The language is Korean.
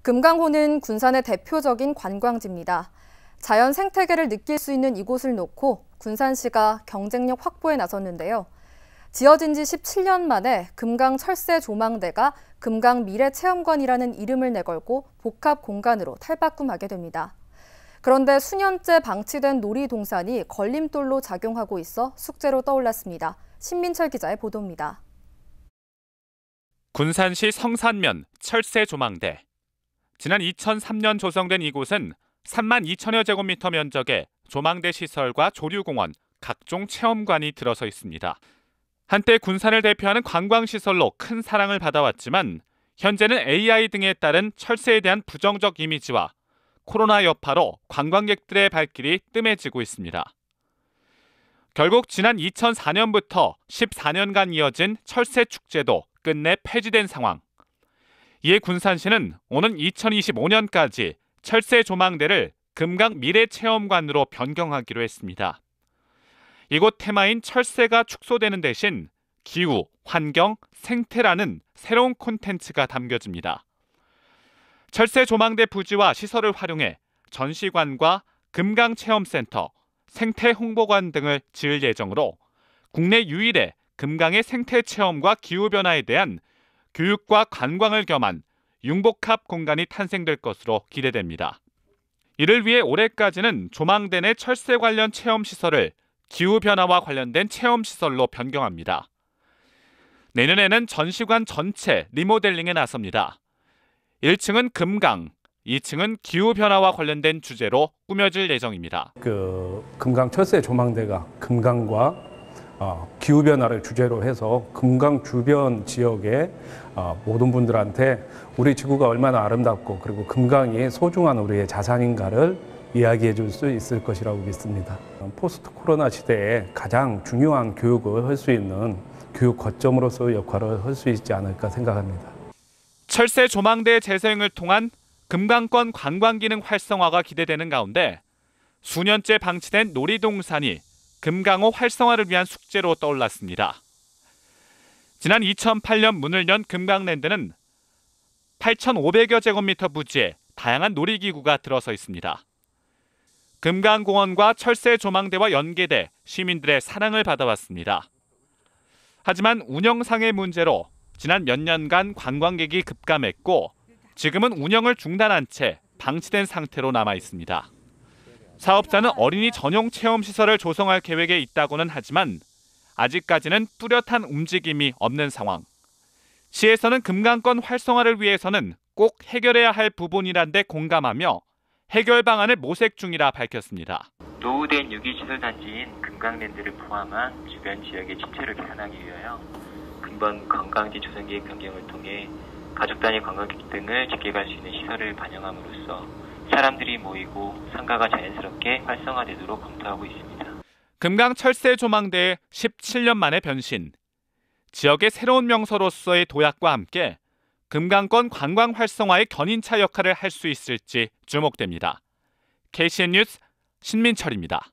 금강호는 군산의 대표적인 관광지입니다. 자연 생태계를 느낄 수 있는 이곳을 놓고 군산시가 경쟁력 확보에 나섰는데요. 지어진 지 17년 만에 금강 철새 조망대가 금강 미래체험관이라는 이름을 내걸고 복합 공간으로 탈바꿈하게 됩니다. 그런데 수년째 방치된 놀이동산이 걸림돌로 작용하고 있어 숙제로 떠올랐습니다. 신민철 기자의 보도입니다. 군산시 성산면 철새 조망대. 지난 2003년 조성된 이곳은 3만 2천여 제곱미터 면적의 조망대 시설과 조류공원, 각종 체험관이 들어서 있습니다. 한때 군산을 대표하는 관광시설로 큰 사랑을 받아왔지만 현재는 AI 등에 따른 철새에 대한 부정적 이미지와 코로나 여파로 관광객들의 발길이 뜸해지고 있습니다. 결국 지난 2004년부터 14년간 이어진 철새 축제도 끝내 폐지된 상황. 이에 군산시는 오는 2025년까지 철새 조망대를 금강 미래체험관으로 변경하기로 했습니다. 이곳 테마인 철새가 축소되는 대신 기후, 환경, 생태라는 새로운 콘텐츠가 담겨집니다. 철새 조망대 부지와 시설을 활용해 전시관과 금강체험센터, 생태홍보관 등을 지을 예정으로 국내 유일의 금강의 생태체험과 기후변화에 대한 교육과 관광을 겸한 융복합 공간이 탄생될 것으로 기대됩니다. 이를 위해 올해까지는 조망대 내 철새 관련 체험시설을 기후변화와 관련된 체험시설로 변경합니다. 내년에는 전시관 전체 리모델링에 나섭니다. 1층은 금강, 2층은 기후변화와 관련된 주제로 꾸며질 예정입니다. 금강 철새 조망대가 금강과 기후변화를 주제로 해서 금강 주변 지역의 모든 분들한테 우리 지구가 얼마나 아름답고 그리고 금강이 소중한 우리의 자산인가를 이야기해 줄 수 있을 것이라고 믿습니다. 포스트 코로나 시대에 가장 중요한 교육을 할 수 있는 교육 거점으로서 역할을 할 수 있지 않을까 생각합니다. 철새 조망대 재사용을 통한 금강권 관광기능 활성화가 기대되는 가운데 수년째 방치된 놀이동산이 금강호 활성화를 위한 숙제로 떠올랐습니다. 지난 2008년 문을 연 금강랜드는 8,500여 제곱미터 부지에 다양한 놀이기구가 들어서 있습니다. 금강공원과 철새 조망대와 연계돼 시민들의 사랑을 받아왔습니다. 하지만 운영상의 문제로 지난 몇 년간 관광객이 급감했고 지금은 운영을 중단한 채 방치된 상태로 남아 있습니다. 사업자는 어린이 전용 체험시설을 조성할 계획에 있다고는 하지만 아직까지는 뚜렷한 움직임이 없는 상황. 시에서는 금강권 활성화를 위해서는 꼭 해결해야 할 부분이란 데 공감하며 해결 방안을 모색 중이라 밝혔습니다. 노후된 유기시설 단지인 금강랜드를 포함한 주변 지역의 침체를 개선하기 위하여 근본 관광지 조성계획 변경을 통해 가족 단위 관광객 등을 직계갈 수 있는 시설을 반영함으로써 사람들이 모이고 상가가 자연스럽게 활성화되도록 검토하고 있습니다. 금강 철새 조망대의 17년 만의 변신. 지역의 새로운 명소로서의 도약과 함께 금강권 관광 활성화의 견인차 역할을 할 수 있을지 주목됩니다. KCN 뉴스 신민철입니다.